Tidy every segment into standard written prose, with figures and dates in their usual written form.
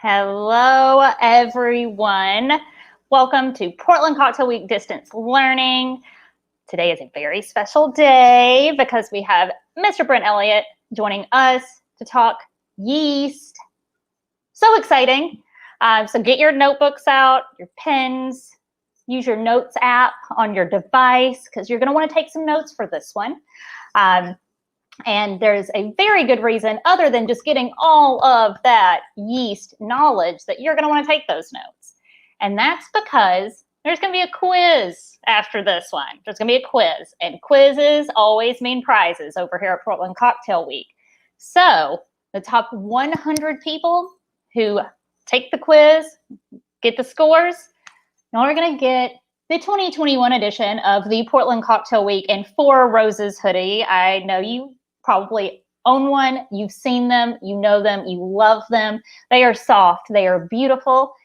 Hello, everyone. Welcome to Portland Cocktail Week Distance Learning. Today is a very special day because we have Mr. Brent Elliott joining us to talk yeast. So exciting. So get your notebooks out, your pens, use your notes app on your device because you're going to want to take some notes for this one. And there's a very good reason, other than just getting all of that yeast knowledge, that you're going to want to take those notes. And that's because there's going to be a quiz after this one. There's going to be a quiz, and quizzes always mean prizes over here at Portland Cocktail Week. So the top 100 people who take the quiz, get the scores, now we're going to get the 2021 edition of the Portland Cocktail Week and Four Roses hoodie. I know you probably own one. You've seen them, you know them, you love them. They are soft, they are beautiful,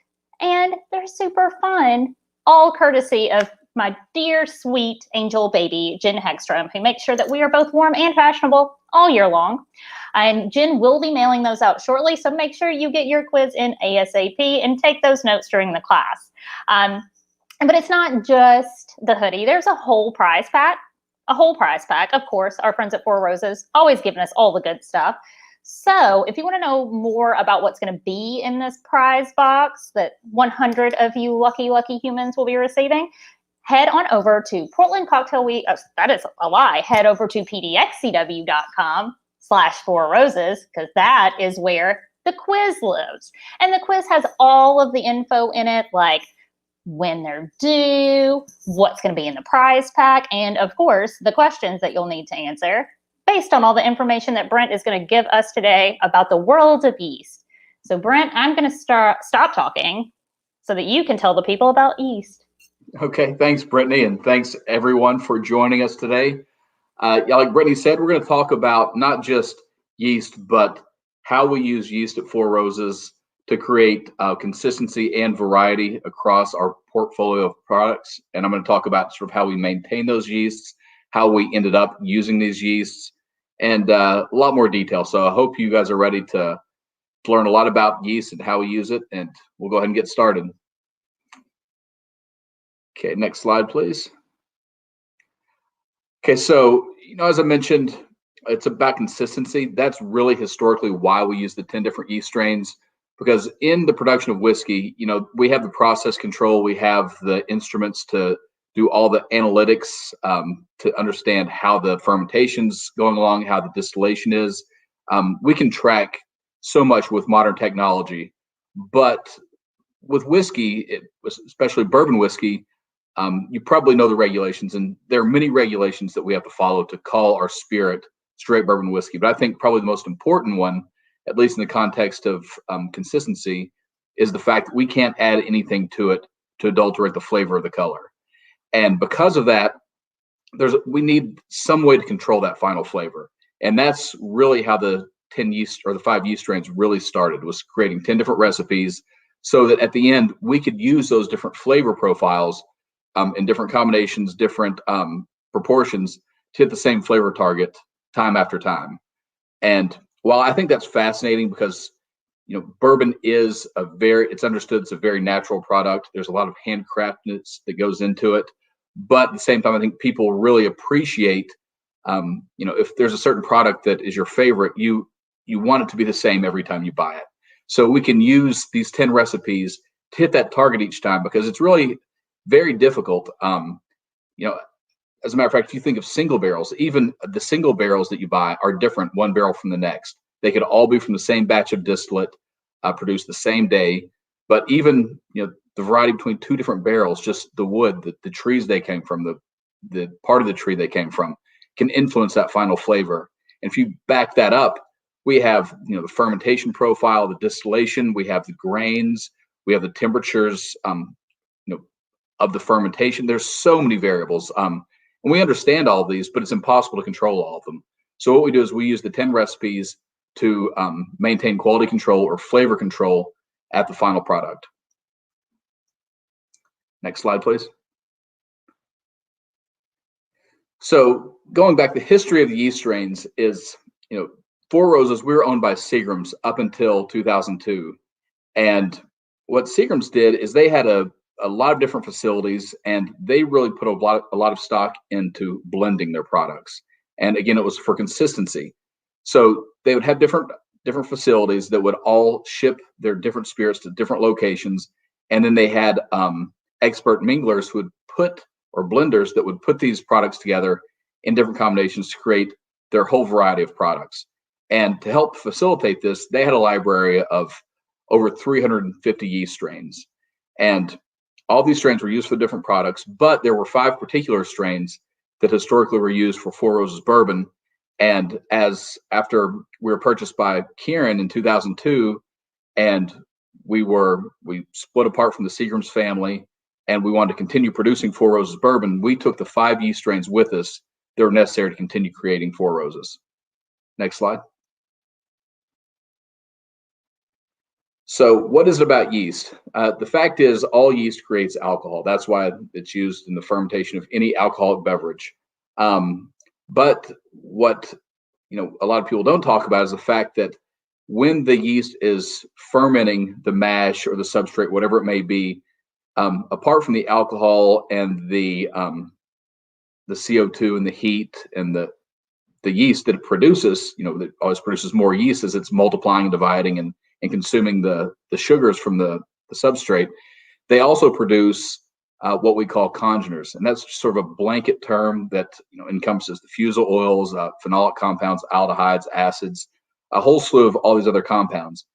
and they're super fun, all courtesy of my dear, sweet angel baby, Jen Hegstrom, who makes sure that we are both warm and fashionable all year long. And Jen will be mailing those out shortly, so make sure you get your quiz in ASAP and take those notes during the class. But it's not just the hoodie. There's a whole prize pack. Of course, our friends at Four Roses always giving us all the good stuff. So if you want to know more about what's going to be in this prize box that 100 of you lucky humans will be receiving, head on over to Portland Cocktail Week. Oh, that is a lie. Head over to pdxcw.com/4roses because that is where the quiz lives. And the quiz has all of the info in it, like when they're due, what's going to be in the prize pack, and of course, the questions that you'll need to answer based on all the information that Brent is going to give us today about the world of yeast. So Brent, I'm going to stop talking so that you can tell the people about yeast. Okay, thanks, Brittany, and thanks everyone for joining us today. Like Brittany said, we're going to talk about not just yeast, but how we use yeast at Four Roses to create consistency and variety across our portfolio of products. And I'm going to talk about sort of how we maintain those yeasts, how we ended up using these yeasts, and a lot more detail. So I hope you guys are ready to learn a lot about yeast and how we use it, and we'll go ahead and get started. Okay, next slide, please. Okay, so, as I mentioned, it's about consistency. That's really historically why we use the 10 different yeast strains. Because in the production of whiskey, we have the process control, we have the instruments to do all the analytics to understand how the fermentation's going along, how the distillation is. We can track so much with modern technology, but with whiskey, especially bourbon whiskey, you probably know the regulations, and there are many regulations that we have to follow to call our spirit straight bourbon whiskey. But I think probably the most important one, at least in the context of consistency, is the fact that we can't add anything to it to adulterate the flavor of the color. And because of that, we need some way to control that final flavor. And that's really how the 10 yeast or the 5 yeast strains really started, was creating 10 different recipes so that at the end we could use those different flavor profiles in different combinations, different proportions to hit the same flavor target time after time. And while I think that's fascinating because, bourbon is it's understood it's a very natural product. There's a lot of handcraftedness that goes into it. But at the same time, I think people really appreciate, if there's a certain product that is your favorite, you want it to be the same every time you buy it. So we can use these 10 recipes to hit that target each time because it's really very difficult. As a matter of fact, if you think of single barrels, even the single barrels that you buy are different one barrel from the next. They could all be from the same batch of distillate, produced the same day. But even the variety between 2 different barrels, just the wood, the trees they came from, the part of the tree they came from, can influence that final flavor. And if you back that up, we have the fermentation profile, the distillation, we have the grains, we have the temperatures of the fermentation. There's so many variables. And we understand all of these, but it's impossible to control all of them. So what we do is we use the 10 recipes to maintain quality control or flavor control at the final product. Next slide, please. So going back, the history of the yeast strains is, Four Roses, we were owned by Seagram's up until 2002. And what Seagram's did is they had a lot of different facilities, and they really put a lot of stock into blending their products. And again, it was for consistency. So they would have different facilities that would all ship their different spirits to different locations, and then they had expert minglers who would put, or blenders that would put these products together in different combinations to create their whole variety of products. And to help facilitate this, they had a library of over 350 yeast strains. And all these strains were used for different products, but there were 5 particular strains that historically were used for Four Roses bourbon. And after we were purchased by Kieran in 2002, and we split apart from the Seagram's family, and we wanted to continue producing Four Roses bourbon, we took the 5 yeast strains with us that were necessary to continue creating Four Roses. Next slide. So what is it about yeast? The fact is, all yeast creates alcohol. That's why it's used in the fermentation of any alcoholic beverage. But what a lot of people don't talk about is the fact that when the yeast is fermenting the mash or the substrate, whatever it may be, apart from the alcohol and the CO2 and the heat and the yeast that it produces, that always produces more yeast as it's multiplying and dividing and consuming the sugars from the substrate, they also produce what we call congeners. And that's sort of a blanket term that encompasses the fusel oils, phenolic compounds, aldehydes, acids, a whole slew of all these other compounds.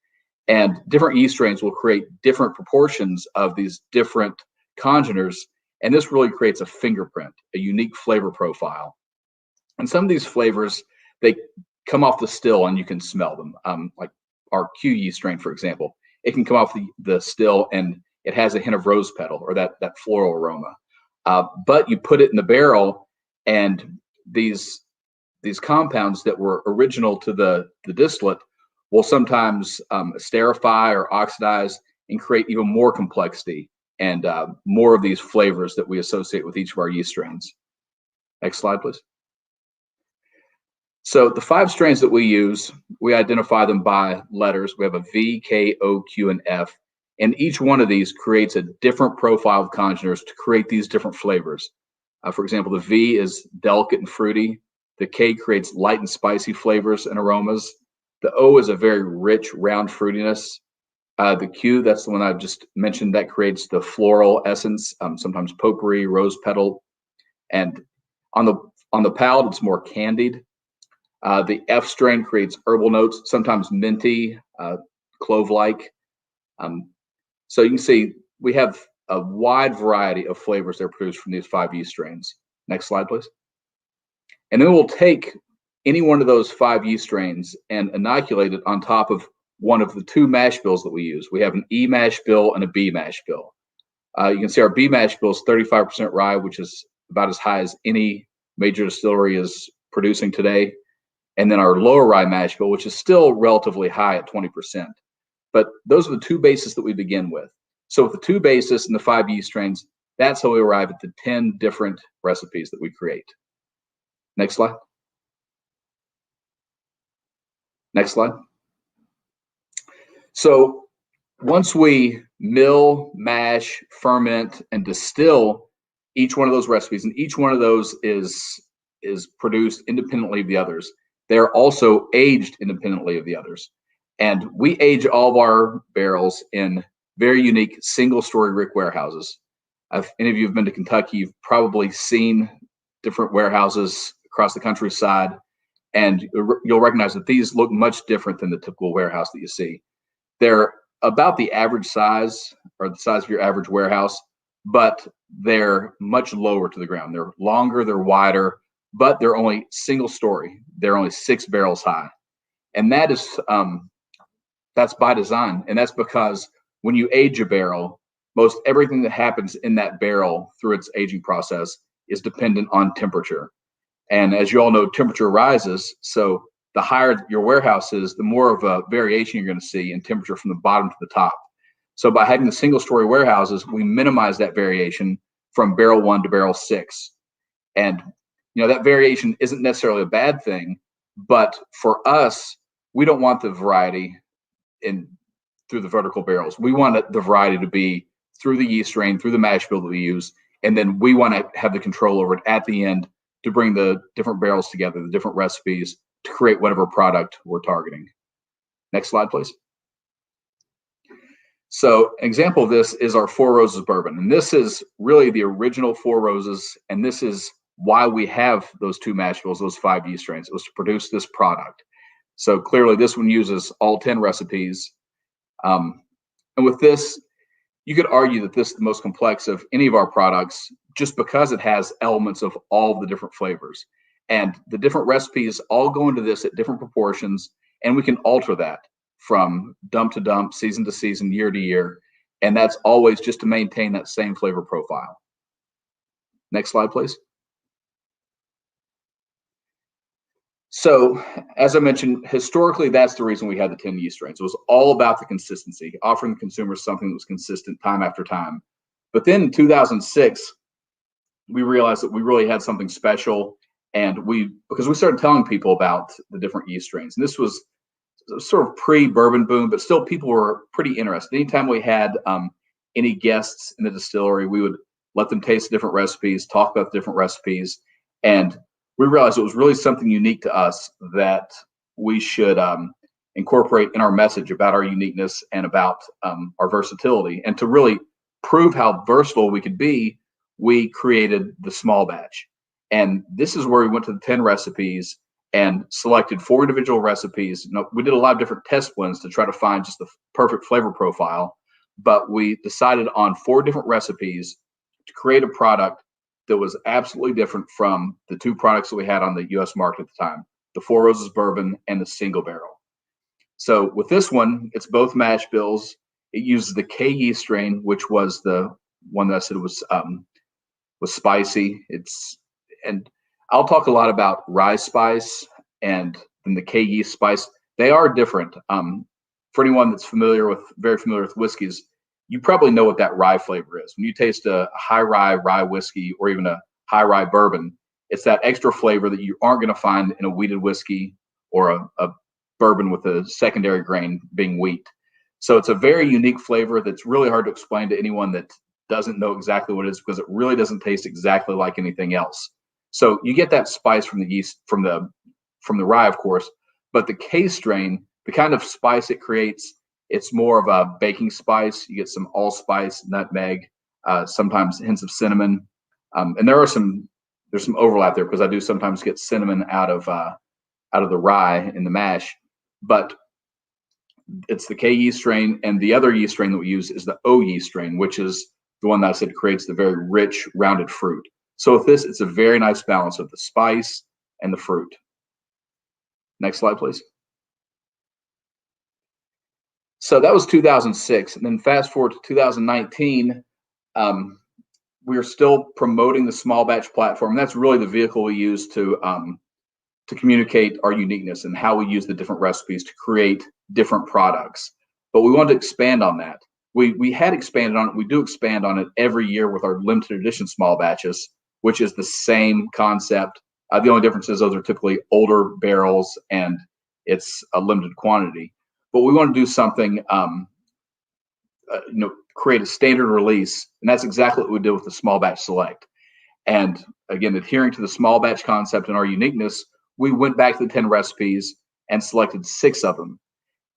And different yeast strains will create different proportions of these different congeners. And this really creates a fingerprint, a unique flavor profile. And some of these flavors, they come off the still and you can smell them. Like our Q yeast strain, for example, it can come off the still and it has a hint of rose petal or that floral aroma. But you put it in the barrel, and these compounds that were original to the distillate will sometimes esterify or oxidize and create even more complexity and more of these flavors that we associate with each of our yeast strains. Next slide, please. So the 5 strains that we use, we identify them by letters. We have a V, K, O, Q, and F. And each one of these creates a different profile of congeners to create these different flavors. For example, the V is delicate and fruity. The K creates light and spicy flavors and aromas. The O is a very rich, round fruitiness. The Q, that's the one I've just mentioned, that creates the floral essence, sometimes potpourri, rose petal. And on the palate, it's more candied. The F strain creates herbal notes, sometimes minty, clove-like. So you can see we have a wide variety of flavors that are produced from these 5 yeast strains. Next slide, please. And then we'll take any one of those 5 yeast strains and inoculate it on top of one of the 2 mash bills that we use. We have an E mash bill and a B mash bill. You can see our B mash bill is 35% rye, which is about as high as any major distillery is producing today. And then our lower rye mash bill, which is still relatively high at 20%. But those are the 2 bases that we begin with. So with the 2 bases and the 5 yeast strains, that's how we arrive at the 10 different recipes that we create. Next slide. Next slide. So once we mill, mash, ferment, and distill each one of those recipes, and each one of those is produced independently of the others, they're also aged independently of the others. And we age all of our barrels in very unique single-story rick warehouses. If any of you have been to Kentucky, you've probably seen different warehouses across the countryside, and you'll recognize that these look much different than the typical warehouse that you see. They're about the average size, or the size of your average warehouse, but they're much lower to the ground. They're longer, they're wider, but they're only single story. They're only 6 barrels high. And that is, that's by design. And that's because when you age a barrel, most everything that happens in that barrel through its aging process is dependent on temperature. And as you all know, temperature rises. So the higher your warehouse is, the more of a variation you're going to see in temperature from the bottom to the top. So by having the single story warehouses, we minimize that variation from barrel 1 to barrel 6. And that variation isn't necessarily a bad thing, but for us, we don't want the variety through the vertical barrels. We want the variety to be through the yeast strain, through the mash bill that we use, and then we want to have the control over it at the end to bring the different barrels together, the different recipes to create whatever product we're targeting. Next slide, please. So an example of this is our Four Roses bourbon. And this is really the original Four Roses. And this is why we have those 2 mash bills, those 5 yeast strains. It was to produce this product. So clearly this one uses all 10 recipes. And with this, you could argue that this is the most complex of any of our products just because it has elements of all the different flavors. And the different recipes all go into this at different proportions, and we can alter that from dump to dump, season to season, year to year. And that's always just to maintain that same flavor profile. Next slide, please. So as I mentioned, historically, that's the reason we had the 10 yeast strains. It was all about the consistency, offering consumers something that was consistent time after time. But then in 2006, we realized that we really had something special. And because we started telling people about the different yeast strains. And this was sort of pre-bourbon boom, but still people were pretty interested. Anytime we had any guests in the distillery, we would let them taste different recipes, talk about the different recipes. And we realized it was really something unique to us that we should incorporate in our message about our uniqueness and about our versatility. And to really prove how versatile we could be, we created the small batch. And this is where we went to the 10 recipes and selected 4 individual recipes. We did a lot of different test blends to try to find just the perfect flavor profile, but we decided on 4 different recipes to create a product that was absolutely different from the 2 products that we had on the US market at the time, the Four Roses bourbon and the single barrel. So with this one, it's both mash bills. It uses the K yeast strain, which was the one that I said was spicy. And I'll talk a lot about rye spice and then the K yeast spice. They are different. For anyone that's very familiar with whiskeys, you probably know what that rye flavor is. When you taste a high rye whiskey or even a high rye bourbon, it's that extra flavor that you aren't going to find in a wheated whiskey or a bourbon with a secondary grain being wheat. So it's a very unique flavor that's really hard to explain to anyone that doesn't know exactly what it is, because it really doesn't taste exactly like anything else. So you get that spice from the yeast, from the rye, of course, but the K strain, the kind of spice it creates, it's more of a baking spice. You get some allspice, nutmeg, sometimes hints of cinnamon, and there's some overlap there because I do sometimes get cinnamon out of the rye in the mash, but it's the K yeast strain, and the other yeast strain that we use is the O yeast strain, which is the one that I said creates the very rich, rounded fruit. So with this, it's a very nice balance of the spice and the fruit. Next slide, please. So that was 2006. And then fast forward to 2019, we are still promoting the small batch platform. That's really the vehicle we use to communicate our uniqueness and how we use the different recipes to create different products. But we want to expand on that. We had expanded on it. We do expand on it every year with our limited edition small batches, which is the same concept. The only difference is those are typically older barrels and it's a limited quantity. But we want to do something, create a standard release, and that's exactly what we did with the small batch select. And again, adhering to the small batch concept and our uniqueness, we went back to the 10 recipes and selected 6 of them.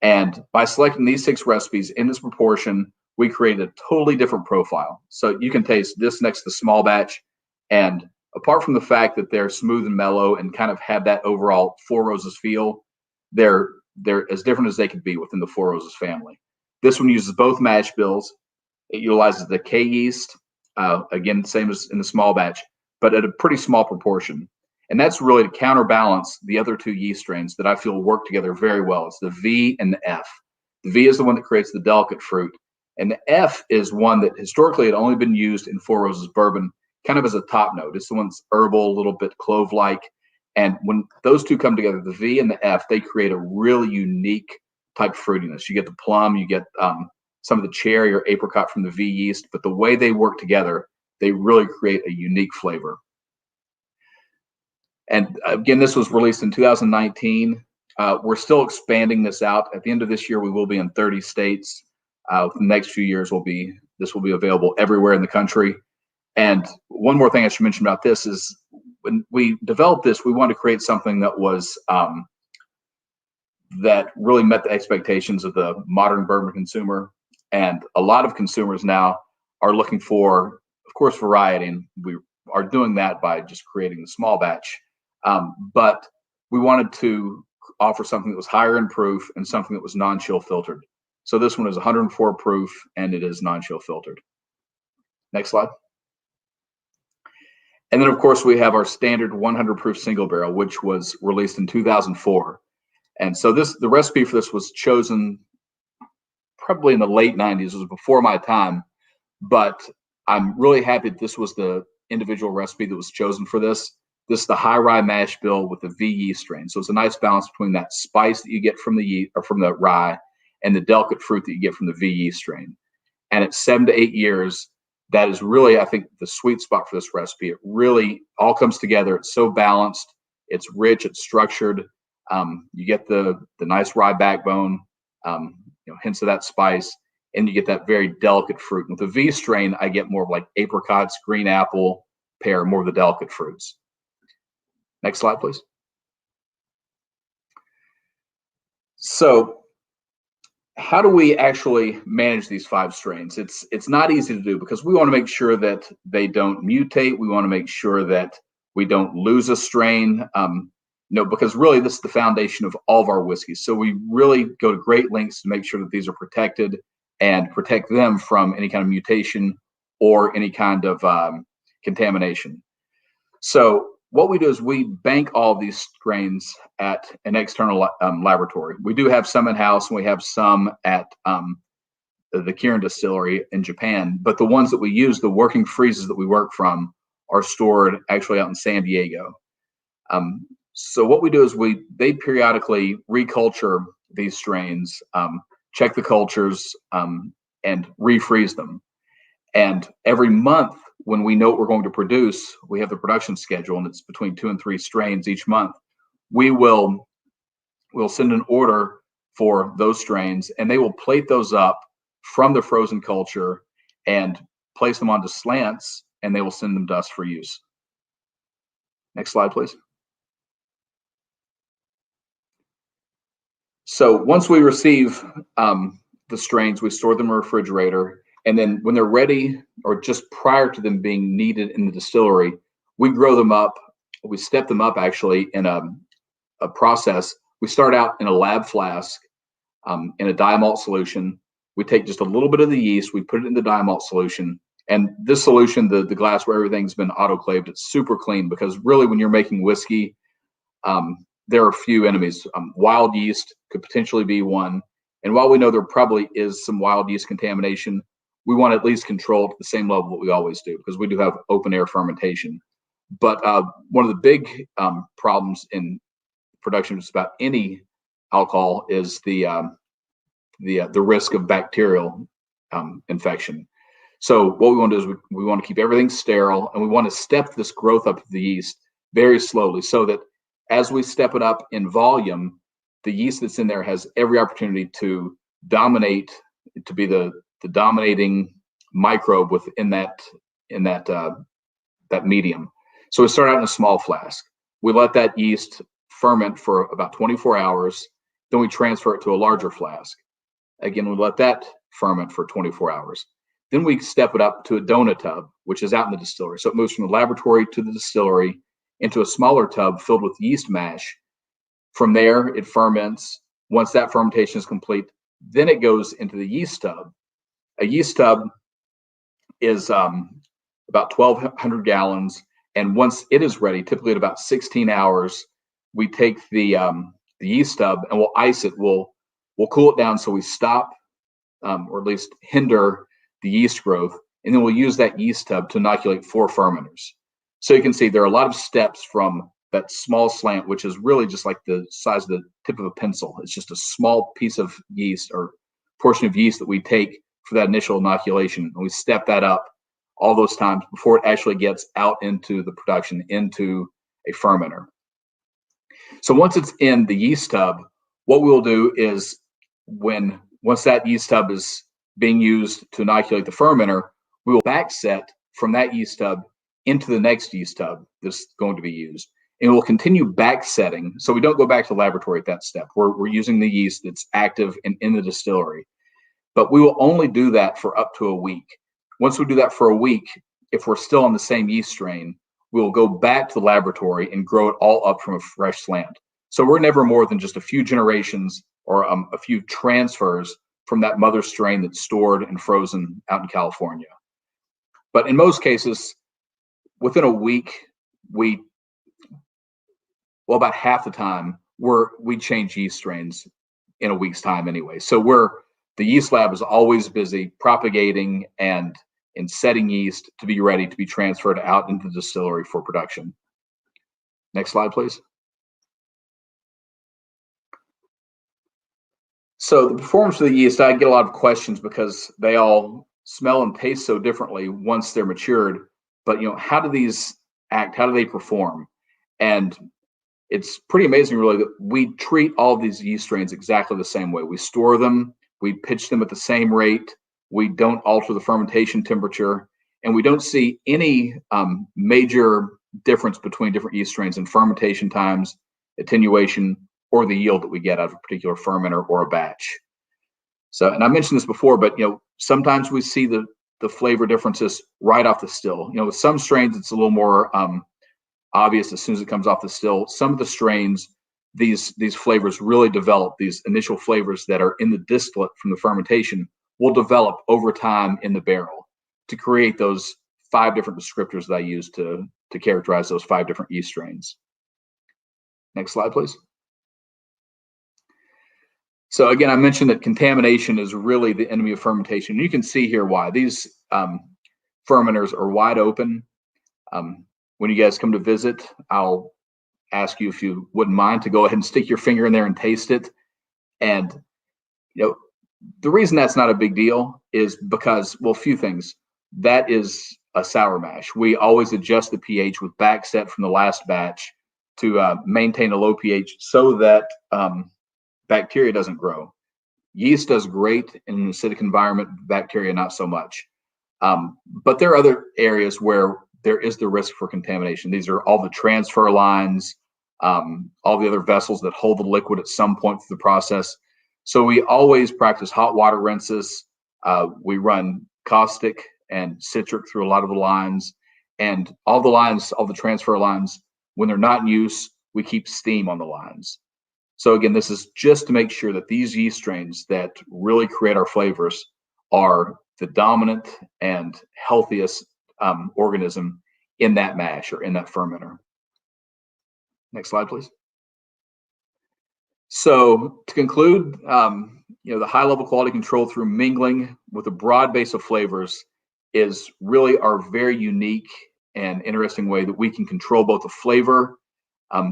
And by selecting these 6 recipes in this proportion, we created a totally different profile. So you can taste this next to the small batch, and apart from the fact that they're smooth and mellow and kind of have that overall Four Roses feel, they're as different as they could be within the Four Roses family. This one uses both mash bills. It utilizes the K yeast, again, same as in the small batch, but at a pretty small proportion. And that's really to counterbalance the other 2 yeast strains that I feel work together very well. It's the V and the F. The V is the one that creates the delicate fruit. And the F is one that historically had only been used in Four Roses bourbon, kind of as a top note. It's the one that's herbal, a little bit clove-like. And when those 2 come together, the V and the F, they create a really unique type of fruitiness. You get the plum, you get some of the cherry or apricot from the V yeast, but the way they work together, they really create a unique flavor. And again, this was released in 2019. We're still expanding this out. At the end of this year, we will be in 30 states. The next few years this will be available everywhere in the country. And one more thing I should mention about this is when we developed this, we wanted to create something that was that really met the expectations of the modern bourbon consumer. And a lot of consumers now are looking for, of course, variety, and we are doing that by just creating the small batch. But we wanted to offer something that was higher in proof and something that was non-chill filtered. So this one is 104 proof and it is non-chill filtered. Next slide. And then, of course, we have our standard 100 proof single barrel, which was released in 2004. And so the recipe for this was chosen probably in the late 90s. It was before my time, but I'm really happy that this was the individual recipe that was chosen for this. This is the high rye mash bill with the V yeast strain. So it's a nice balance between that spice that you get from the yeast or from the rye and the delicate fruit that you get from the V yeast strain. And at 7 to 8 years, that is really, I think, the sweet spot for this recipe. It really all comes together. It's so balanced. It's rich. It's structured. You get the nice rye backbone, hints of that spice, and you get that very delicate fruit. With the V strain, I get more of like apricots, green apple, pear, more of the delicate fruits. Next slide, please. So how do we actually manage these 5 strains? It's not easy to do because we want to make sure that they don't mutate. We want to make sure that we don't lose a strain, because really this is the foundation of all of our whiskeys. So we really go to great lengths to make sure that these are protected and protect them from any kind of mutation or any kind of contamination. So what we do is we bank all of these strains at an external laboratory. We do have some in-house, and we have some at the Kirin distillery in Japan. But the ones that we use, the working freezes that we work from, are stored actually out in San Diego. So what we do is they periodically reculture these strains, check the cultures, and refreeze them. And every month, when we know what we're going to produce, we have the production schedule, and it's between 2 and 3 strains each month. We'll send an order for those strains, and they will plate those up from the frozen culture and place them onto slants, and they will send them to us for use. Next slide, please. So once we receive the strains, we store them in a refrigerator. And then when they're ready, or just prior to them being needed in the distillery, we grow them up. We step them up actually in a process. We start out in a lab flask in a diamalt solution. We take just a little bit of the yeast, we put it in the diamalt solution. And this solution, the glass where everything's been autoclaved, it's super clean because really when you're making whiskey, there are a few enemies. Wild yeast could potentially be one. And while we know there probably is some wild yeast contamination, we want to at least control it at the same level that we always do because we do have open air fermentation. But one of the big problems in production of just about any alcohol is the risk of bacterial infection. So what we want to do is we want to keep everything sterile, and we want to step this growth up of the yeast very slowly so that as we step it up in volume, the yeast that's in there has every opportunity to dominate, to be the dominating microbe within that medium. So we start out in a small flask. We let that yeast ferment for about 24 hours. Then we transfer it to a larger flask. Again, we let that ferment for 24 hours. Then we step it up to a donut tub, which is out in the distillery. So it moves from the laboratory to the distillery into a smaller tub filled with yeast mash. From there, it ferments. Once that fermentation is complete, then it goes into the yeast tub. A yeast tub is about 1,200 gallons. And once it is ready, typically at about 16 hours, we take the yeast tub and we'll ice it. We'll cool it down so we stop or at least hinder the yeast growth. And then we'll use that yeast tub to inoculate 4 fermenters. So you can see there are a lot of steps from that small slant, which is really just like the size of the tip of a pencil. It's just a small piece of yeast or portion of yeast that we take for that initial inoculation. And we step that up all those times before it actually gets out into the production, into a fermenter. So once it's in the yeast tub, what we'll do is once that yeast tub is being used to inoculate the fermenter, we will back set from that yeast tub into the next yeast tub that's going to be used. And we'll continue back setting. So we don't go back to the laboratory at that step. We're using the yeast that's active and in the distillery. But we will only do that for up to a week. Once we do that for a week, if we're still on the same yeast strain, we'll go back to the laboratory and grow it all up from a fresh slant. So we're never more than just a few generations or a few transfers from that mother strain that's stored and frozen out in California. But in most cases, within a week, about half the time, we change yeast strains in a week's time anyway. So the yeast lab is always busy propagating and setting yeast to be ready to be transferred out into the distillery for production. Next slide, please. So the performance of the yeast, I get a lot of questions because they all smell and taste so differently once they're matured. But how do these act? How do they perform? And it's pretty amazing, really, that we treat all of these yeast strains exactly the same way. We store them, we pitch them at the same rate, we don't alter the fermentation temperature, and we don't see any major difference between different yeast strains in fermentation times, attenuation, or the yield that we get out of a particular fermenter or a batch. So, and I mentioned this before, but sometimes we see the flavor differences right off the still. With some strains, it's a little more obvious as soon as it comes off the still. Some of the strains, these flavors really develop. These initial flavors that are in the distillate from the fermentation will develop over time in the barrel to create those 5 different descriptors that I use to characterize those 5 different yeast strains. Next slide, please. So again, I mentioned that contamination is really the enemy of fermentation. You can see here why. These fermenters are wide open. When you guys come to visit, I'll ask you if you wouldn't mind to go ahead and stick your finger in there and taste it. And the reason that's not a big deal is because, well, a few things. That is a sour mash. We always adjust the pH with back set from the last batch to maintain a low pH so that bacteria doesn't grow. Yeast does great in an acidic environment, bacteria not so much. But there are other areas where there is the risk for contamination. These are all the transfer lines, all the other vessels that hold the liquid at some point through the process. So we always practice hot water rinses. We run caustic and citric through a lot of the lines, and all the transfer lines, when they're not in use, we keep steam on the lines. So again, this is just to make sure that these yeast strains that really create our flavors are the dominant and healthiest organism in that mash or in that fermenter. Next slide, please. So to conclude, the high level quality control through mingling with a broad base of flavors is really our very unique and interesting way that we can control both the flavor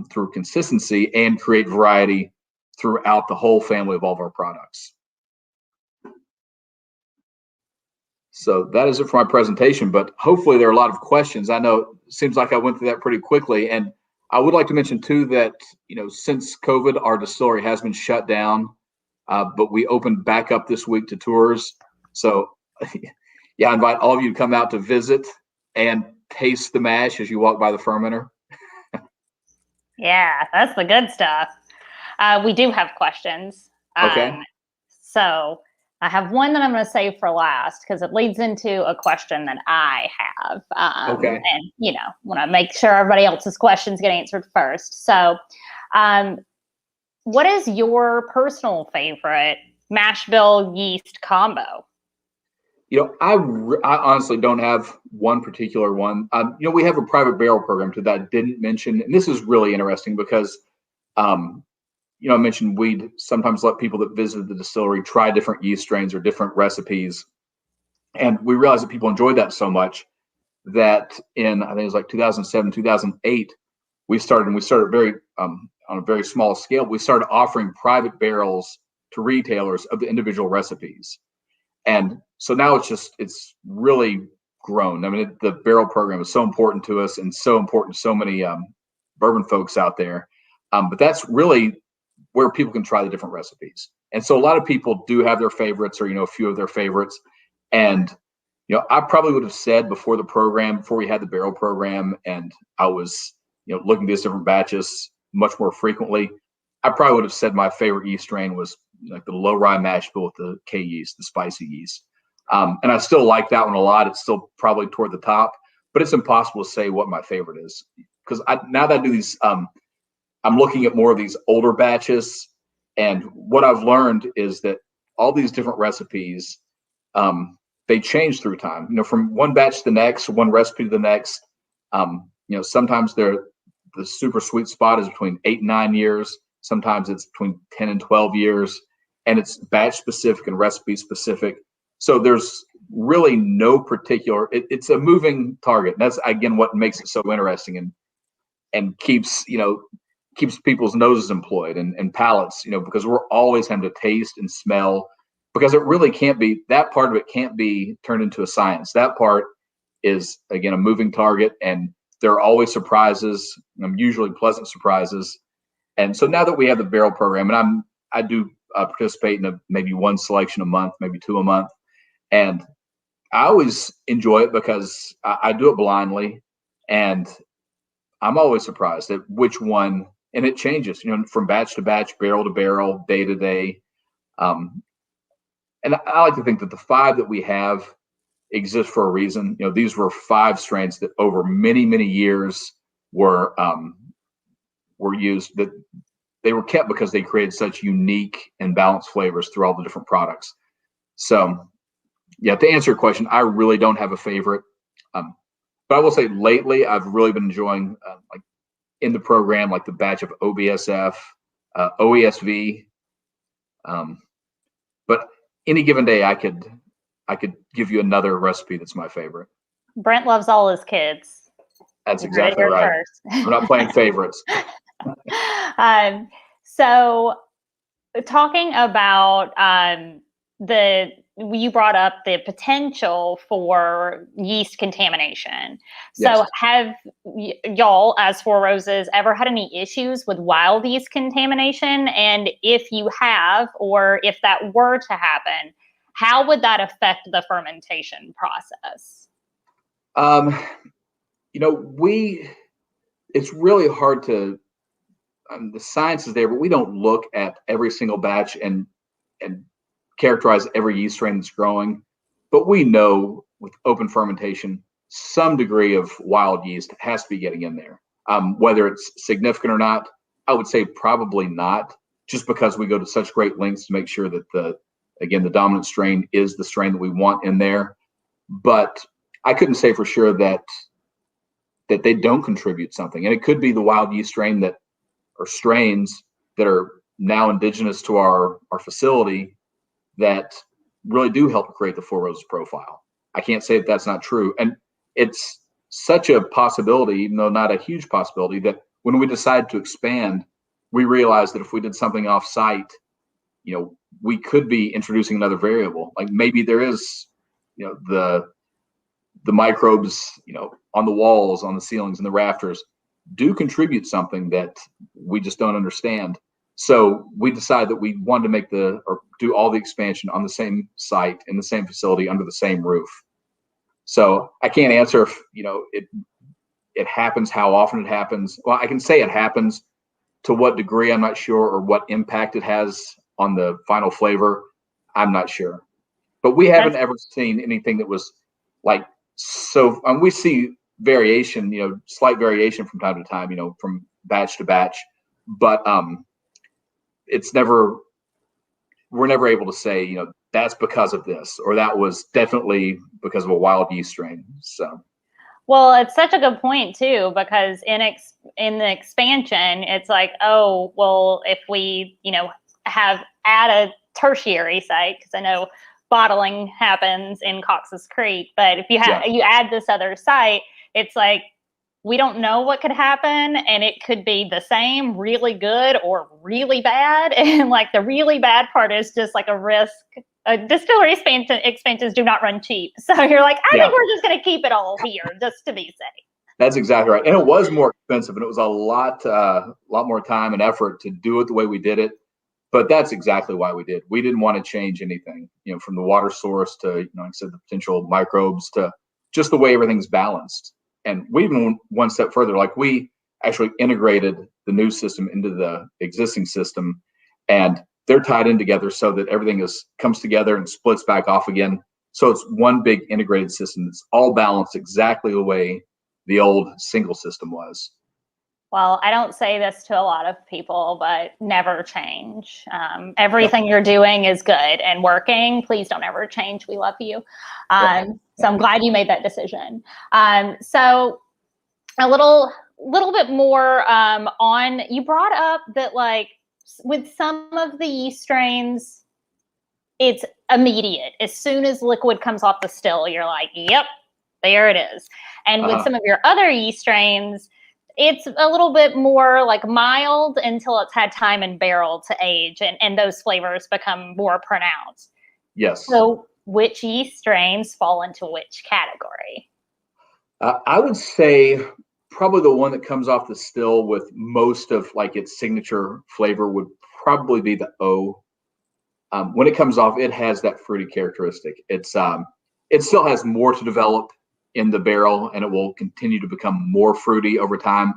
through consistency and create variety throughout the whole family of all of our products. So that is it for my presentation, but hopefully there are a lot of questions. I know it seems like I went through that pretty quickly, and I would like to mention too that since COVID, our distillery has been shut down, but we opened back up this week to tours. So yeah, I invite all of you to come out to visit and taste the mash as you walk by the fermenter. Yeah, that's the good stuff. We do have questions. Okay. So I have one that I'm going to save for last because it leads into a question that I have. Okay. And, want to make sure everybody else's questions get answered first. So what is your personal favorite mash bill yeast combo? I honestly don't have one particular one. We have a private barrel program too that I didn't mention, and this is really interesting because, I mentioned we'd sometimes let people that visit the distillery try different yeast strains or different recipes, and we realized that people enjoyed that so much that I think it was like 2007, 2008, we started very on a very small scale. We started offering private barrels to retailers of the individual recipes. And so now it's really grown. I mean, the barrel program is so important to us and so important to so many bourbon folks out there. But that's really where people can try the different recipes. And so a lot of people do have their favorites, or, a few of their favorites. And, I probably would have said before we had the barrel program, and I was, looking at these different batches much more frequently, I probably would have said my favorite yeast strain was like the low rye mash bill with the K yeast, the spicy yeast. And I still like that one a lot. It's still probably toward the top, but it's impossible to say what my favorite is, because now that I do these, I'm looking at more of these older batches, and what I've learned is that all these different recipes, they change through time. From one batch to the next, one recipe to the next. Sometimes the super sweet spot is between 8 and 9 years. Sometimes it's between 10 and 12 years, and it's batch specific and recipe specific. So there's really no particular. It's a moving target. And that's again what makes it so interesting, and keeps people's noses employed and palates, because we're always having to taste and smell, because it really can't be, that part of it can't be turned into a science. That part is, again, a moving target, and there are always surprises, usually pleasant surprises. And so now that we have the barrel program, and I do participate in maybe one selection a month, maybe 2 a month, and I always enjoy it because I do it blindly, and I'm always surprised at which one, and it changes, from batch to batch, barrel to barrel, day to day. And I like to think that the 5 that we have exist for a reason. These were 5 strains that over many, many years were used, that they were kept because they created such unique and balanced flavors through all the different products. So, yeah, to answer your question, I really don't have a favorite. But I will say lately, I've really been enjoying, like in the program, like the batch of OBSF, OESV. But any given day, I could give you another recipe that's my favorite. Brent loves all his kids. That's exactly right. We're not playing favorites. So talking about you brought up the potential for yeast contamination. So Yes. have y'all, as Four Roses, ever had any issues with wild yeast contamination? And if you have, or if that were to happen, how would that affect the fermentation process? It's really hard to, the science is there, but we don't look at every single batch and characterize every yeast strain that's growing. But we know with open fermentation, some degree of wild yeast has to be getting in there. Whether it's significant or not, I would say probably not, just because we go to such great lengths to make sure that the dominant strain is the strain that we want in there. But I couldn't say for sure that they don't contribute something. And it could be the wild yeast strain or strains that are now indigenous to our facility that really do help create the Four Roses profile. I can't say that that's not true. And it's such a possibility, even though not a huge possibility, that when we decide to expand, we realized that if we did something off site, we could be introducing another variable. Like maybe there is, the microbes, on the walls, on the ceilings, and the rafters do contribute something that we just don't understand. So we decided that we wanted to do all the expansion on the same site, in the same facility, under the same roof. So I can't answer if, it happens, how often it happens. Well, I can say it happens. To what degree, I'm not sure, or what impact it has on the final flavor, I'm not sure. But we haven't ever seen anything that was like, so we see variation, slight variation from time to time, from batch to batch, but we're never able to say, that's because of this, or that was definitely because of a wild yeast strain. So. Well, it's such a good point too, because in the expansion, it's like, oh, well, if we, have at a tertiary site, because I know bottling happens in Cox's Creek, but if you you add this other site, it's like, we don't know what could happen, and it could be the same, really good, or really bad. And like the really bad part is just like a risk. Distillery expansions do not run cheap. So you're like, I think we're just going to keep it all here just to be safe. That's exactly right. And it was more expensive, and it was a lot more time and effort to do it the way we did it. But that's exactly why we did. We didn't want to change anything, from the water source to, like I said, the potential microbes to just the way everything's balanced. And we even went one step further. Like, we actually integrated the new system into the existing system, and they're tied in together so that everything comes together and splits back off again. So it's one big integrated system that's all balanced exactly the way the old single system was. Well, I don't say this to a lot of people, but never change. Everything you're doing is good and working. Please don't ever change. We love you. So I'm glad you made that decision. So a little bit more on, you brought up that, like, with some of the yeast strains, it's immediate. As soon as liquid comes off the still, you're like, yep, there it is. And with some of your other yeast strains, it's a little bit more like mild until it's had time in barrel to age, and those flavors become more pronounced. Yes. So which yeast strains fall into which category? I would say probably the one that comes off the still with most of like its signature flavor would probably be the O. When it comes off, it has that fruity characteristic. It still has more to develop in the barrel, and it will continue to become more fruity over time.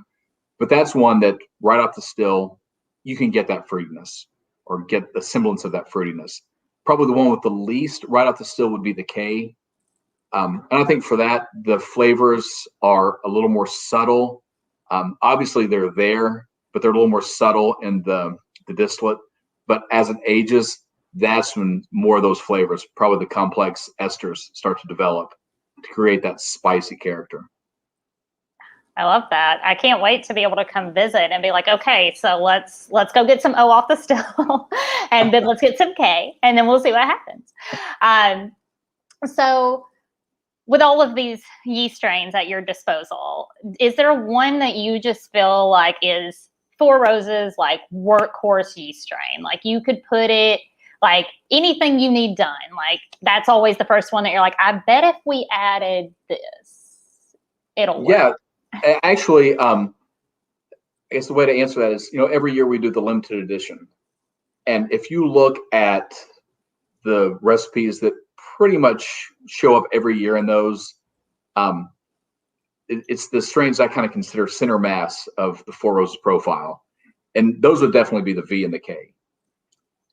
But that's one that right off the still, you can get that fruitiness or get the semblance of that fruitiness. Probably the one with the least right off the still would be the K. And I think for that, the flavors are a little more subtle. Obviously, they're there, but they're a little more subtle in the distillate. But as it ages, that's when more of those flavors, probably the complex esters, start to develop to create that spicy character. I love that. I can't wait to be able to come visit and be like, okay, so let's go get some O off the still, and then let's get some K, and then we'll see what happens. So with all of these yeast strains at your disposal, is there one that you just feel like is Four Roses, like, workhorse yeast strain? Like, you could put it, like, anything you need done, like, that's always the first one that you're like, I bet if we added this, it'll work. Yeah, actually, I guess the way to answer that is, every year we do the limited edition. And if you look at the recipes that pretty much show up every year in those, it's the strains I kind of consider center mass of the Four Roses profile. And those would definitely be the V and the K.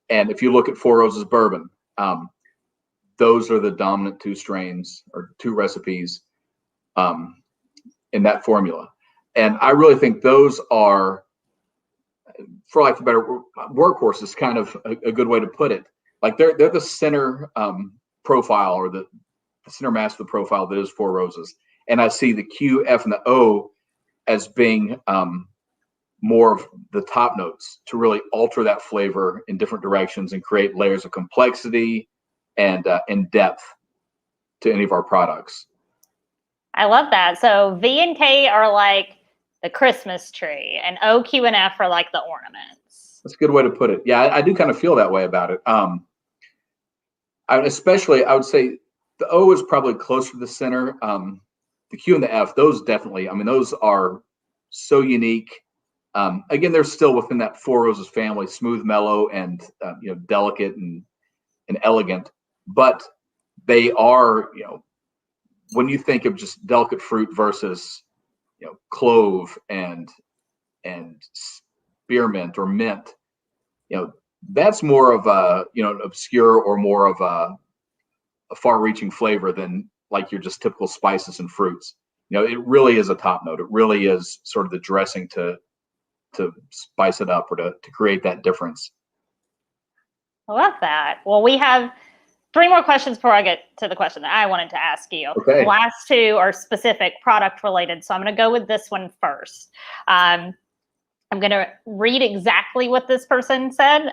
And if you look at Four Roses Bourbon, those are the dominant two strains or two recipes in that formula. And I really think those are, for lack of a better, workhorses, kind of a good way to put it. Like, they're the center profile, or the center mass of the profile that is Four Roses. And I see the Q, F, and the O as being more of the top notes to really alter that flavor in different directions and create layers of complexity and depth to any of our products. I love that. So V and K are like the Christmas tree, and O, Q, and F are like the ornaments. That's a good way to put it. Yeah, I do kind of feel that way about it. I would say the O is probably closer to the center. The Q and the F, those definitely, those are so unique. Again, they're still within that Four Roses family, smooth, mellow, and delicate and elegant. But they are, when you think of just delicate fruit versus, clove and spearmint or mint, that's more of a, an obscure or more of a far-reaching flavor than like your just typical spices and fruits. It really is a top note. It really is sort of the dressing to spice it up or to create that difference. I love that. Well, we have 3 more questions before I get to the question that I wanted to ask you. Okay. The last 2 are specific product related, so I'm going to go with this one first. I'm going to read exactly what this person said,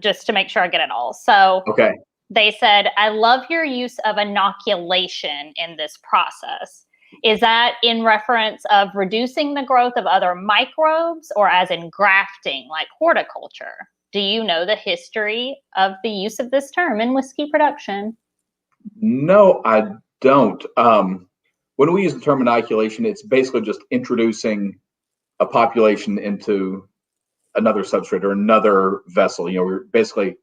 just to make sure I get it all. So okay. They said, I love your use of inoculation in this process. Is that in reference of reducing the growth of other microbes, or as in grafting, like horticulture? Do you know the history of the use of this term in whiskey production? No, I don't. when we use the term inoculation, it's basically just introducing a population into another substrate or another vessel. We're basically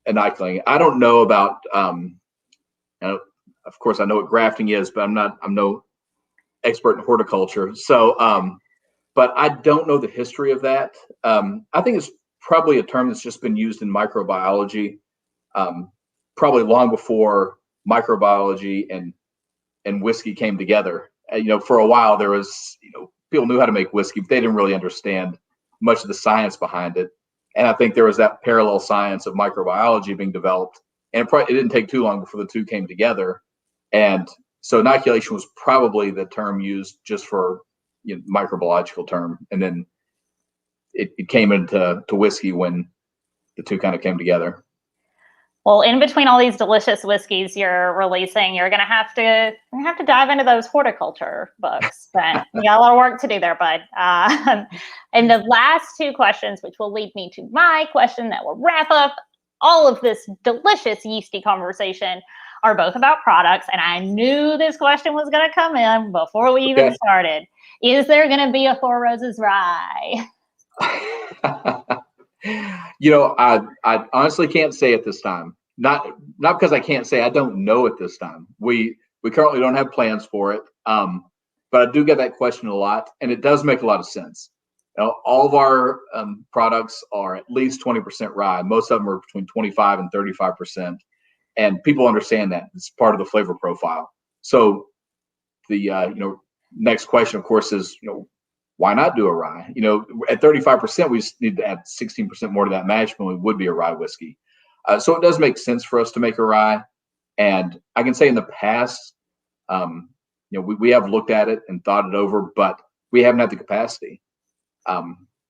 inoculating. I don't know about, of course, I know what grafting is, but I'm no expert in horticulture. So, but I don't know the history of that. I think it's probably a term that's just been used in microbiology, probably long before microbiology and whiskey came together. For a while there was, people knew how to make whiskey, but they didn't really understand much of the science behind it. And I think there was that parallel science of microbiology being developed, and it didn't take too long before the two came together. And so inoculation was probably the term used just for microbiological term, and then it came into whiskey when the two kind of came together. Well, in between all these delicious whiskeys you're releasing, you're gonna have to dive into those horticulture books. But you got a lot of work to do there, bud. And the last two questions, which will lead me to my question that will wrap up all of this delicious yeasty conversation, are both about products. And I knew this question was gonna come in before we even started. Is there gonna be a Four Roses rye? I honestly can't say at this time. Not because I can't say, I don't know at this time. We currently don't have plans for it. But I do get that question a lot, and it does make a lot of sense. All of our products are at least 20% rye. Most of them are between 25 and 35%, and people understand that it's part of the flavor profile. So the next question, of course, is why not do a rye? At 35%, we just need to add 16% more to that mash than we would be a rye whiskey. So it does make sense for us to make a rye. And I can say in the past, we have looked at it and thought it over, but we haven't had the capacity.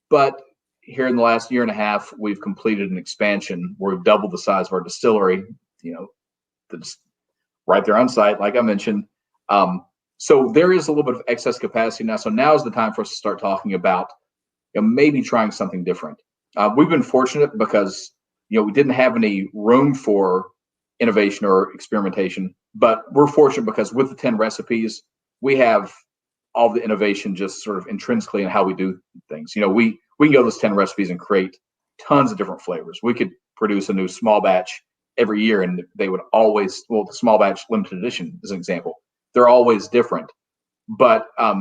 But here in the last year and a half, we've completed an expansion where we've doubled the size of our distillery, that's right there on site, like I mentioned. So there is a little bit of excess capacity now. So now is the time for us to start talking about maybe trying something different. We've been fortunate because we didn't have any room for innovation or experimentation, but we're fortunate because with the 10 recipes, we have all the innovation just sort of intrinsically in how we do things. We can go those 10 recipes and create tons of different flavors. We could produce a new small batch every year, and they would always, the small batch limited edition is an example. They're always different, but I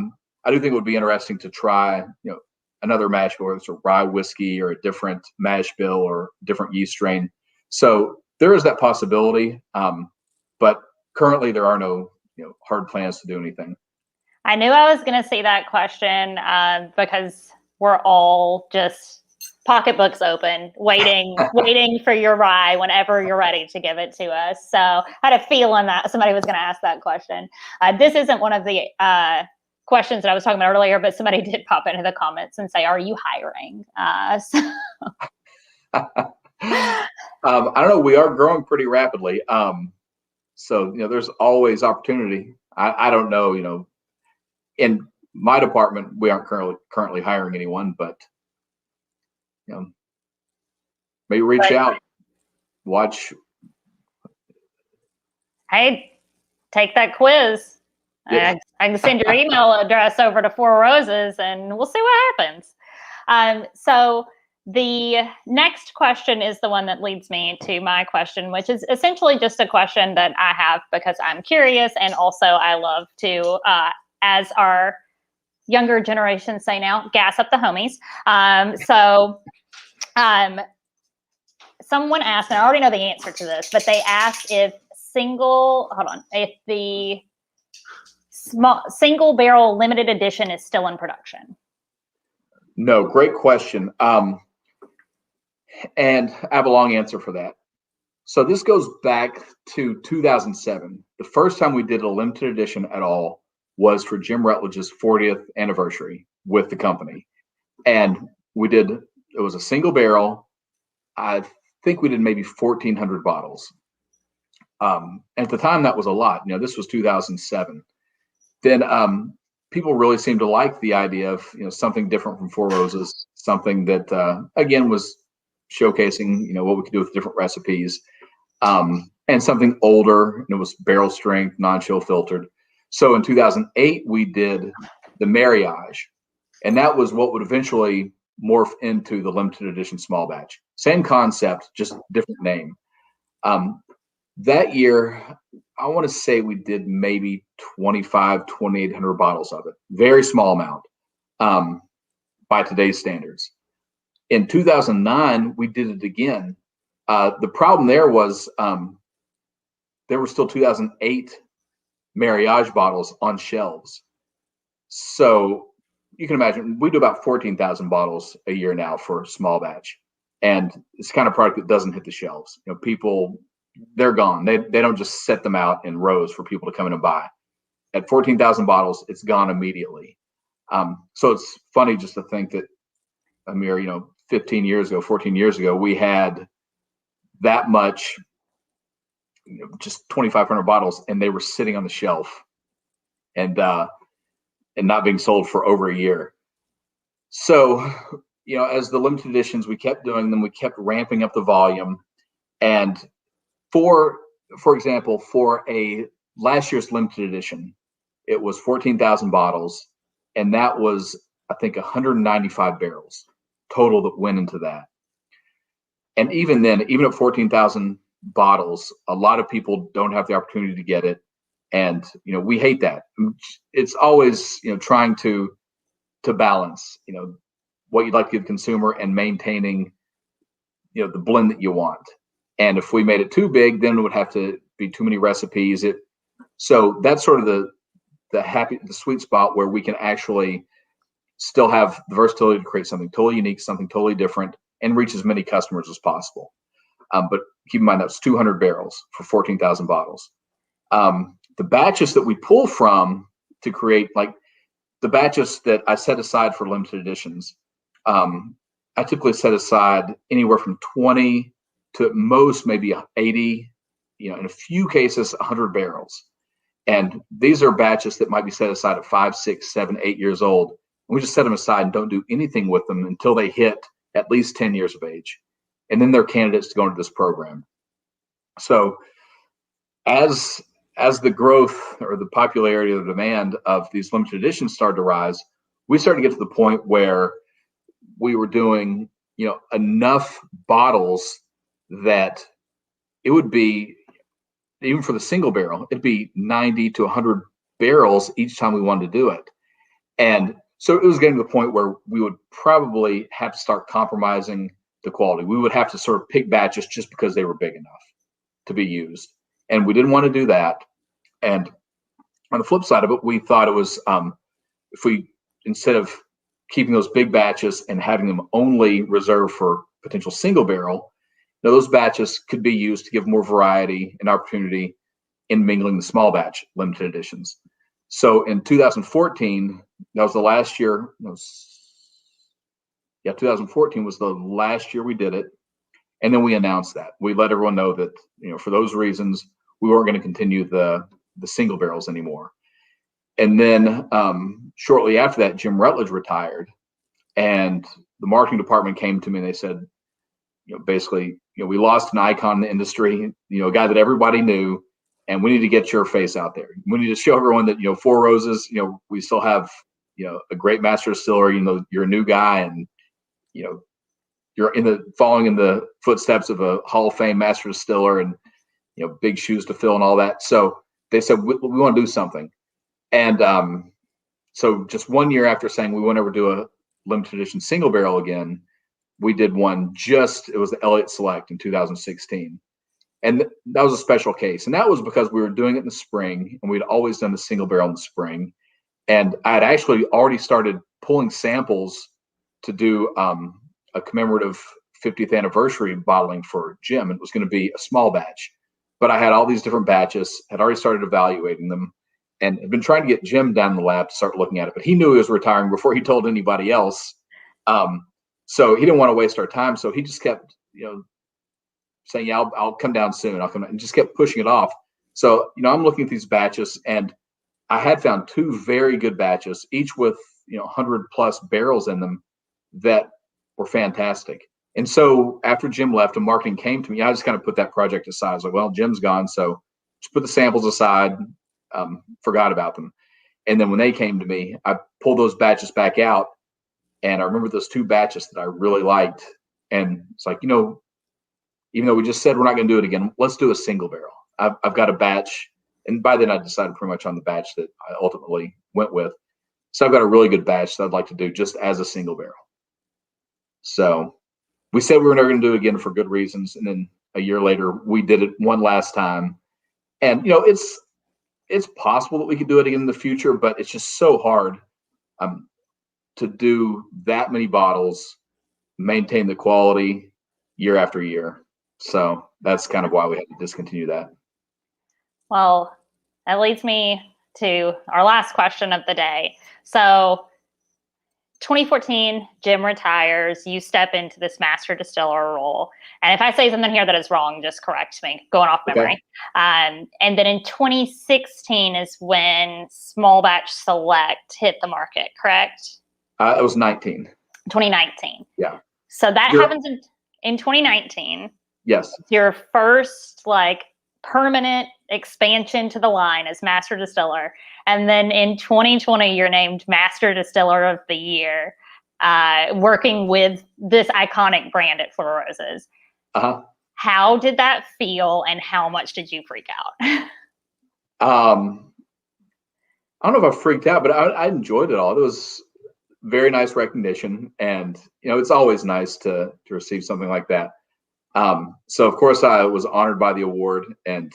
do think it would be interesting to try, another mash bill, whether it's a rye whiskey or a different mash bill or different yeast strain. So there is that possibility, but currently there are no, hard plans to do anything. I knew I was going to see that question because we're all just pocketbooks open, waiting for your rye whenever you're ready to give it to us. So I had a feeling that somebody was going to ask that question. This isn't one of the questions that I was talking about earlier, but somebody did pop into the comments and say, "Are you hiring?" I don't know. We are growing pretty rapidly. So there's always opportunity. I don't know. In my department, we aren't currently hiring anyone, but maybe reach out, watch. Hey, take that quiz. Yeah. I can send your email address over to Four Roses and we'll see what happens. So the next question is the one that leads me to my question, which is essentially just a question that I have because I'm curious. And also I love to, as our younger generation say now, gas up the homies. Someone asked, and I already know the answer to this, but they asked if the single barrel limited edition is still in production. No, great question. And I have a long answer for that. So this goes back to 2007. The first time we did a limited edition at all was for Jim Rutledge's 40th anniversary with the company. And it was a single barrel. I think we did maybe 1,400 bottles. At the time, that was a lot. This was 2007. Then people really seemed to like the idea of something different from Four Roses, something that again was showcasing what we could do with different recipes, and something older. It was barrel strength, non-chill filtered. So in 2008, we did the marriage, and that was what would eventually morph into the limited edition small batch. Same concept, just different name. That year, I want to say we did maybe 2,800 bottles of it. Very small amount by today's standards. In 2009, we did it again. The problem there was there were still 2008 marriage bottles on shelves. So you can imagine we do about 14,000 bottles a year now for small batch. And it's the kind of product that doesn't hit the shelves. People, they're gone. They don't just set them out in rows for people to come in and buy. At 14,000 bottles, it's gone immediately. So it's funny just to think that a mere, 15 years ago, 14 years ago, we had that much, just 2,500 bottles, and they were sitting on the shelf and not being sold for over a year. So, as the limited editions, we kept doing them, we kept ramping up the volume. And for example, for a last year's limited edition, it was 14,000 bottles, and that was, I think, 195 barrels total that went into that. And even then, even at 14,000 bottles, a lot of people don't have the opportunity to get it. And, we hate that. It's always, trying to balance, what you'd like to give the consumer and maintaining, the blend that you want. And if we made it too big, then it would have to be too many recipes. So that's sort of the sweet spot where we can actually still have the versatility to create something totally unique, something totally different, and reach as many customers as possible. But keep in mind, that's 200 barrels for 14,000 bottles. The batches that we pull from to create, like the batches that I set aside for limited editions, I typically set aside anywhere from 20 to at most maybe 80, in a few cases, 100 barrels. And these are batches that might be set aside at 5, 6, 7, 8 years old. And we just set them aside and don't do anything with them until they hit at least 10 years of age. And then they're candidates to go into this program. So as the growth or the popularity or the demand of these limited editions started to rise, we started to get to the point where we were doing, enough bottles that it would be, even for the single barrel, it'd be 90 to 100 barrels each time we wanted to do it. And so it was getting to the point where we would probably have to start compromising the quality. We would have to sort of pick batches just because they were big enough to be used. And we didn't want to do that. And on the flip side of it, we thought it was, if we, instead of keeping those big batches and having them only reserved for potential single barrel, those batches could be used to give more variety and opportunity in mingling the small batch limited editions. So in 2014, that was the last year. 2014 was the last year we did it. And then we announced that. We let everyone know that, for those reasons, we weren't going to continue the single barrels anymore. And then shortly after that, Jim Rutledge retired. And the marketing department came to me and they said, basically, we lost an icon in the industry, a guy that everybody knew, and we need to get your face out there. We need to show everyone that, Four Roses, we still have, a great master distiller, you're a new guy and, you're following in the footsteps of a Hall of Fame master distiller and, big shoes to fill and all that. So they said, we want to do something. And so just 1 year after saying we won't ever do a limited edition single barrel again, we did one it was the Elliott Select in 2016. And that was a special case. And that was because we were doing it in the spring and we'd always done the single barrel in the spring. And I had actually already started pulling samples to do a commemorative 50th anniversary bottling for Jim. It was going to be a small batch, but I had all these different batches, had already started evaluating them, and had been trying to get Jim down in the lab to start looking at it. But he knew he was retiring before he told anybody else. So he didn't want to waste our time. So he just kept, saying, yeah, I'll come down soon. I'll come down, and just kept pushing it off. So, I'm looking at these batches, and I had found two very good batches, each with, 100 plus barrels in them that were fantastic. And so after Jim left and marketing came to me, I just kind of put that project aside. I was like, well, Jim's gone. So just put the samples aside, forgot about them. And then when they came to me, I pulled those batches back out, and I remember those 2 batches that I really liked. And it's like, even though we just said we're not going to do it again, let's do a single barrel. I've got a batch, and by then I decided pretty much on the batch that I ultimately went with. So I've got a really good batch that I'd like to do just as a single barrel. So we said we were never going to do it again for good reasons, and then a year later we did it one last time. And it's possible that we could do it again in the future, but it's just so hard to do that many bottles, maintain the quality year after year. So that's kind of why we had to discontinue that. Well, that leads me to our last question of the day. So 2014, Jim retires. You step into this master distiller role. And if I say something here that is wrong, just correct me, going off memory. Okay. And then in 2016 is when small batch select hit the market, correct? It was 2019. Yeah. So that happens in 2019. Yes. Your first permanent expansion to the line as master distiller. And then in 2020, you're named Master Distiller of the Year, working with this iconic brand at Four Roses. Uh-huh. How did that feel, and how much did you freak out? I don't know if I freaked out, but I enjoyed it all. It was very nice recognition, and it's always nice to receive something like that. So of course I was honored by the award, and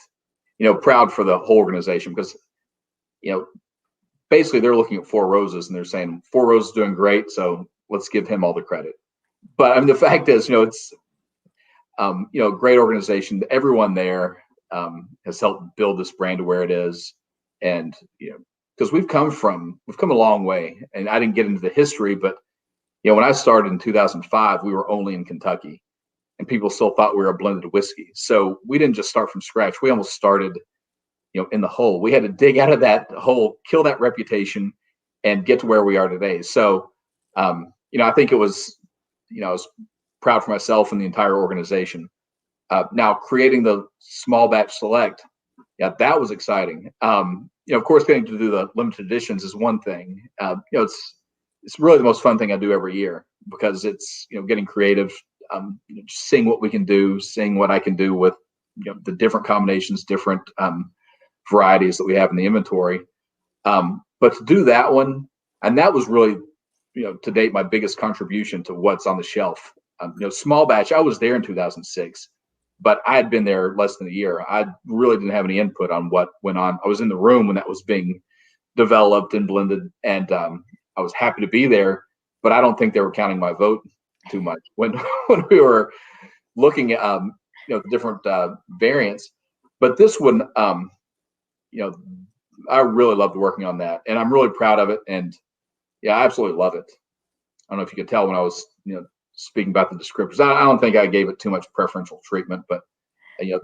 proud for the whole organization, because basically they're looking at Four Roses and they're saying Four Roses is doing great, so let's give him all the credit. But I mean, the fact is, it's a great organization. Everyone there has helped build this brand to where it is, and because we've come a long way. And I didn't get into the history, but when I started in 2005, we were only in Kentucky, and people still thought we were a blended whiskey. So we didn't just start from scratch. We almost started in the hole. We had to dig out of that hole, kill that reputation, and get to where we are today. So, I think it was, I was proud for myself and the entire organization. Now creating the small batch select, that was exciting. Of course, getting to do the limited editions is one thing. It's really the most fun thing I do every year, because it's, getting creative, seeing what we can do, seeing what I can do with, the different combinations, different, varieties that we have in the inventory. But to do that one, and that was really, to date, my biggest contribution to what's on the shelf. Small batch, I was there in 2006, but I had been there less than a year. I really didn't have any input on what went on. I was in the room when that was being developed and blended, and I was happy to be there, but I don't think they were counting my vote too much when we were looking at the different variants. But this one, I really loved working on that, and I'm really proud of it. And I absolutely love it. I don't know if you could tell when I was, speaking about the descriptors. I don't think I gave it too much preferential treatment, but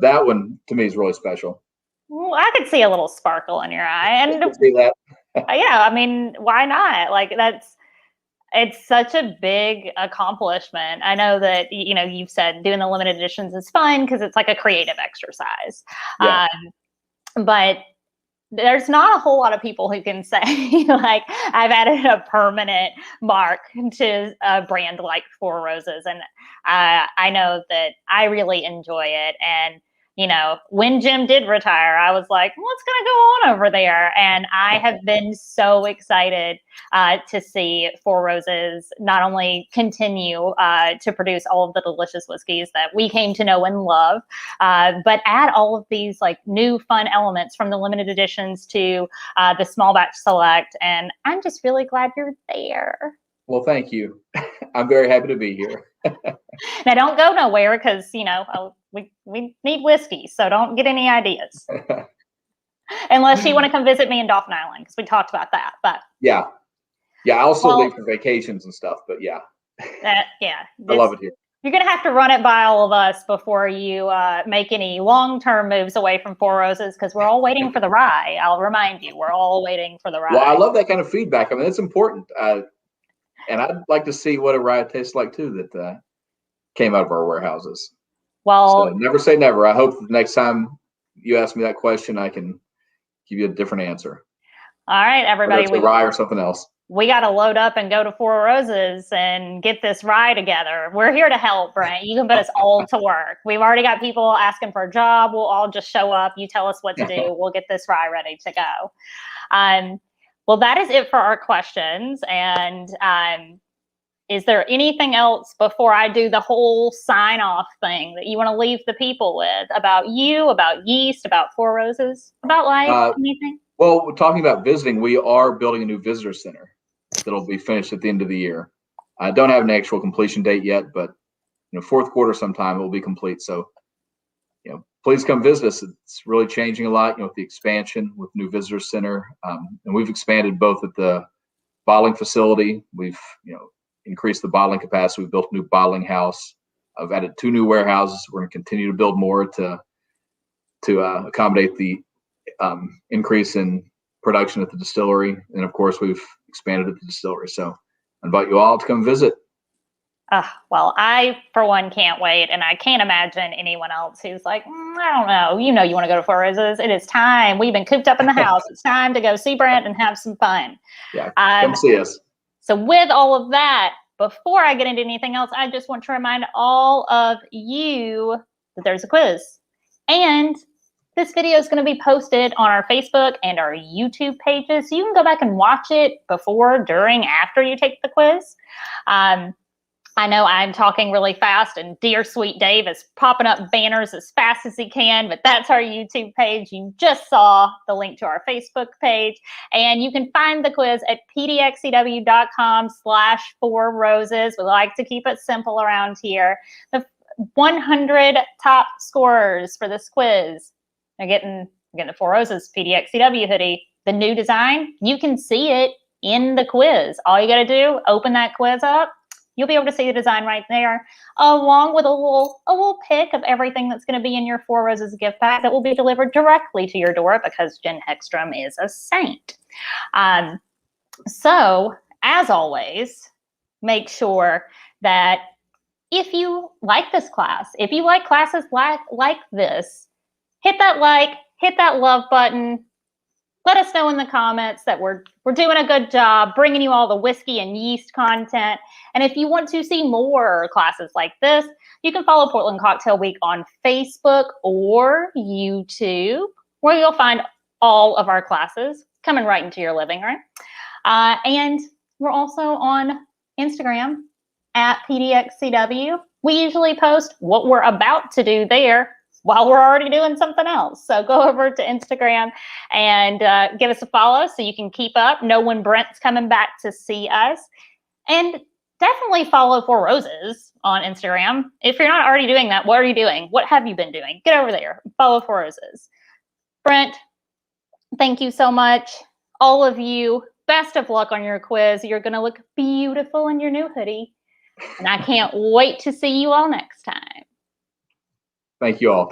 that one to me is really special. Well, I could see a little sparkle in your eye, and see that. Yeah, I mean, why not? It's such a big accomplishment. I know that, you've said doing the limited editions is fun because it's like a creative exercise. Yeah. But there's not a whole lot of people who can say, I've added a permanent mark to a brand like Four Roses. And I know that I really enjoy it. And, when Jim did retire, I was like, what's going to go on over there? And I have been so excited to see Four Roses not only continue to produce all of the delicious whiskeys that we came to know and love, but add all of these new fun elements, from the limited editions to the small batch select. And I'm just really glad you're there. Well, thank you. I'm very happy to be here. Now, don't go nowhere, because, we need whiskey, so don't get any ideas. Unless you want to come visit me in Dauphin Island, because we talked about that. But yeah, I also leave for vacations and stuff. But yeah, I love it here. You're going to have to run it by all of us before you make any long-term moves away from Four Roses, because we're all waiting for the rye. I'll remind you, we're all waiting for the rye. Well, I love that kind of feedback. I mean, it's important. And I'd like to see what a rye tastes like too that came out of our warehouses. Well, so never say never. I hope the next time you ask me that question, I can give you a different answer. All right, everybody. Whether it's a rye or something else. We got to load up and go to Four Roses and get this rye together. We're here to help, Brent. You can put us all to work. We've already got people asking for a job. We'll all just show up. You tell us what to do. We'll get this rye ready to go. Well, that is it for our questions. And is there anything else before I do the whole sign-off thing that you want to leave the people with about you, about yeast, about Four Roses, about life, anything? Well, we're talking about visiting. We are building a new visitor center that'll be finished at the end of the year. I don't have an actual completion date yet, but fourth quarter sometime it will be complete. So, please come visit us. It's really changing a lot, with the expansion with new visitor center, and we've expanded both at the bottling facility. We've increased the bottling capacity. We've built a new bottling house. I've added 2 new warehouses. We're going to continue to build more to accommodate the increase in production at the distillery, and of course we've expanded at the distillery. So I invite you all to come visit. Well, I for one can't wait, and I can't imagine anyone else who's like, I don't know. You want to go to Four Roses. It is time. We've been cooped up in the house. It's time to go see Brent and have some fun. Yeah, come see us. So with all of that, before I get into anything else, I just want to remind all of you that there's a quiz, and this video is going to be posted on our Facebook and our YouTube pages. So you can go back and watch it before, during, after you take the quiz. I know I'm talking really fast, and dear sweet Dave is popping up banners as fast as he can, but that's our YouTube page. You just saw the link to our Facebook page, and you can find the quiz at pdxcw.com/4roses. We like to keep it simple around here. The 100 top scorers for this quiz are getting the Four Roses PDXCW hoodie, the new design. You can see it in the quiz. All you got to do, open that quiz up. You'll be able to see the design right there, along with a little pic of everything that's going to be in your Four Roses gift bag that will be delivered directly to your door because Jen Heckstrom is a saint. So, as always, make sure that if you like this class, if you like classes like this, hit that like, hit that love button. Let us know in the comments that we're doing a good job bringing you all the whiskey and yeast content. And if you want to see more classes like this, you can follow Portland Cocktail Week on Facebook or YouTube, where you'll find all of our classes coming right into your living room. And we're also on Instagram at PDXCW. We usually post what we're about to do there while we're already doing something else. So go over to Instagram and give us a follow so you can keep up, know when Brent's coming back to see us. And definitely follow Four Roses on Instagram. If you're not already doing that, what are you doing? What have you been doing? Get over there. Follow Four Roses. Brent, thank you so much. All of you, best of luck on your quiz. You're going to look beautiful in your new hoodie. And I can't wait to see you all next time. Thank you all.